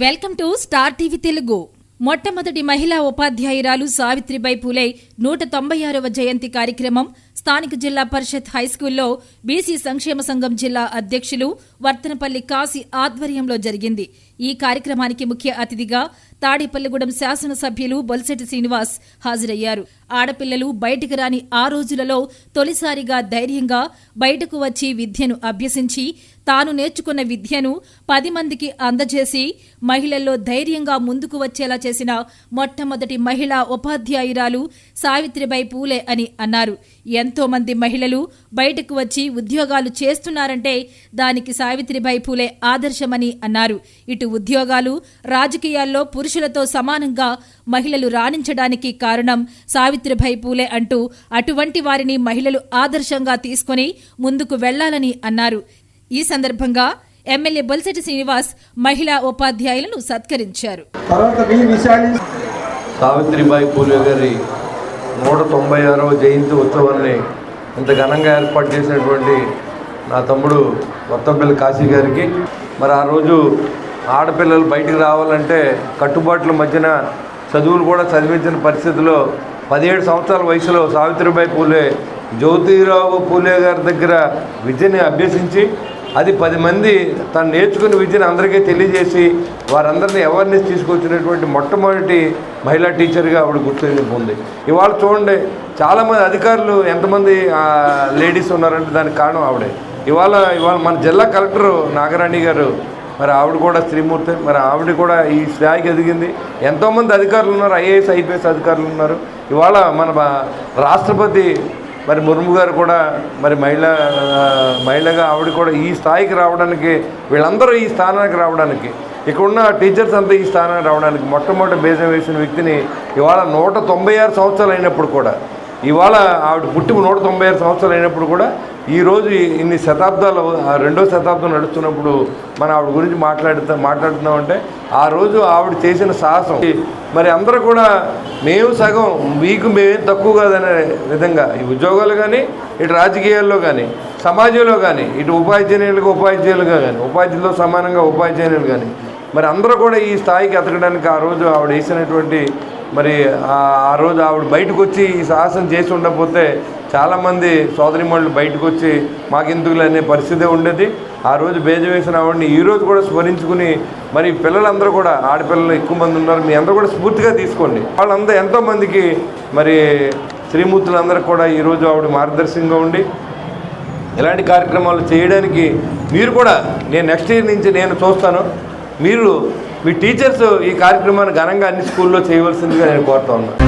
Welcome to star TV Telugu. మొట్టమొదటి మహిళా ఉపాధ్యాయురాలు సావిత్రిబాయి పూలే 196వ జయంతి కార్యక్రమం స్థానిక జిల్లా పరిషత్ హైస్కూల్లో బీసీ సంక్షేమ సంఘం జిల్లా అధ్యక్షులు వర్తనపల్లి కాశీ ఆధ్వర్యంలో జరిగింది. ఈ కార్యక్రమానికి ముఖ్య అతిథిగా తాడేపల్లిగూడెం శాసనసభ్యులు బొలిశెట్టి శ్రీనివాస్ హాజరయ్యారు. ఆడపిల్లలు బయటకు రాని ఆ రోజులలో తొలిసారిగా ధైర్యంగా బయటకు వచ్చి విద్యను అభ్యసించి తాను నేర్చుకున్న విద్యను 10 మందికి అందజేసి మహిళల్లో ధైర్యంగా ముందుకు వచ్చేలా చేసిన మొట్టమొదటి మహిళా ఉపాధ్యాయురాలు సావిత్రిబాయి పూలే అని అన్నారు. ఎంతో మంది మహిళలు బయటకు వచ్చి ఉద్యోగాలు చేస్తున్నారంటే దానికి సావిత్రిబాయి పూలే ఆదర్శమని అన్నారు. ఇటు ఉద్యోగాలు, రాజకీయాల్లో పురుషులతో సమానంగా మహిళలు రాణించడానికి కారణం సావిత్రిబాయి పూలే అంటూ అటువంటి వారిని మహిళలు ఆదర్శంగా తీసుకుని ముందుకు వెళ్లాలని అన్నారు. ఈ సందర్భంగా ఎమ్మెల్యే బొలిశెట్టి శ్రీనివాస్ మహిళా ఉపాధ్యాయులను సత్కరించారు. సావిత్రిబాయి పూలే గారి 196వ జయంతి ఉత్సవాన్ని ఇంత ఘనంగా ఏర్పాటు చేసినటువంటి నా తమ్ముడు వర్తనపల్లి కాశీ గారికి, మరి ఆ రోజు ఆడపిల్లలు బయటికి రావాలంటే కట్టుబాట్ల మధ్యన చదువులు కూడా చదివించిన పరిస్థితిలో 17 సంవత్సరాల వయసులో సావిత్రిబాయి పూలే జ్యోతిరావు పూలే గారి దగ్గర విద్యని అభ్యసించి అది 10 మంది తను నేర్చుకున్న విద్యను అందరికీ తెలియజేసి వారందరినీ అవేర్నెస్ తీసుకొచ్చినటువంటి మొట్టమొదటి మహిళా టీచర్గా ఆవిడ గుర్తింపు ఉంది. ఇవాళ చూడండి, చాలామంది అధికారులు ఎంతమంది లేడీస్ ఉన్నారంటే దానికి కారణం ఆవిడే. ఇవాళ మన జిల్లా కలెక్టర్ నాగరాణి గారు, మరి ఆవిడ కూడా స్త్రీమూర్తి, మరి ఆవిడ కూడా ఈ స్థాయికి ఎదిగింది. ఎంతోమంది అధికారులు ఉన్నారు, ఐఏఎస్ ఐపీఎస్ అధికారులు ఉన్నారు. ఇవాళ మన రాష్ట్రపతి మరి ముర్ము గారు కూడా మరి మహిళగా ఆవిడ కూడా ఈ స్థాయికి రావడానికి, వీళ్ళందరూ ఈ స్థానానికి రావడానికి, ఇక్కడున్న టీచర్స్ అంతా ఈ స్థానానికి రావడానికి మొట్టమొదటి బేజం వేసిన వ్యక్తిని ఇవాళ 196 సంవత్సరాలు అయినప్పుడు కూడా, ఇవాళ ఆవిడ పుట్టి 196 సంవత్సరాలు అయినప్పుడు కూడా ఈరోజు ఇన్ని శతాబ్దాలు, 2వ శతాబ్దం నడుస్తున్నప్పుడు మనం ఆవిడ గురించి మాట్లాడుతున్నామంటే ఆ రోజు ఆవిడ చేసిన సాహసం, మరి అందరూ కూడా మేము సగం మీకు మేమేం తక్కువ కాదనే విధంగా ఈ ఉద్యోగాలు కానీ, ఇటు రాజకీయాల్లో కానీ, సమాజంలో కానీ, ఇటు ఉపాధ్యాయులుగా కానీ, ఉపాధ్యాయులతో సమానంగా ఉపాధ్యాయులు కానీ, మరి అందరూ కూడా ఈ స్థాయికి ఎదగడానికి ఆ రోజు ఆవిడ వేసినటువంటి, మరి ఆ రోజు ఆవిడ బయటకు వచ్చి ఈ సాహసం చేసి ఉండకపోతే చాలామంది సోదరిమణులు బయటకు వచ్చి మాకెందుకులే అనే పరిస్థితి ఉండేది. ఆ రోజు బేజం వేసిన ఆవిడని ఈరోజు కూడా స్మరించుకుని, మరి పిల్లలందరూ కూడా, ఆడపిల్లలు ఎక్కువ మంది ఉన్నారు, మీ అందరూ కూడా స్ఫూర్తిగా తీసుకోండి. వాళ్ళందరూ ఎంతోమందికి మరి శ్రీమూర్తులందరూ కూడా ఈరోజు ఆవిడ మార్గదర్శకంగా ఉండి ఇలాంటి కార్యక్రమాలు చేయడానికి మీరు కూడా, నేను నెక్స్ట్ ఇయర్ నుంచి నేను చూస్తాను, మీరు మీ టీచర్స్ ఈ కార్యక్రమాన్ని ఘనంగా అన్ని స్కూల్లో చేయవలసిందిగా నేను కోరుతా ఉన్నాను.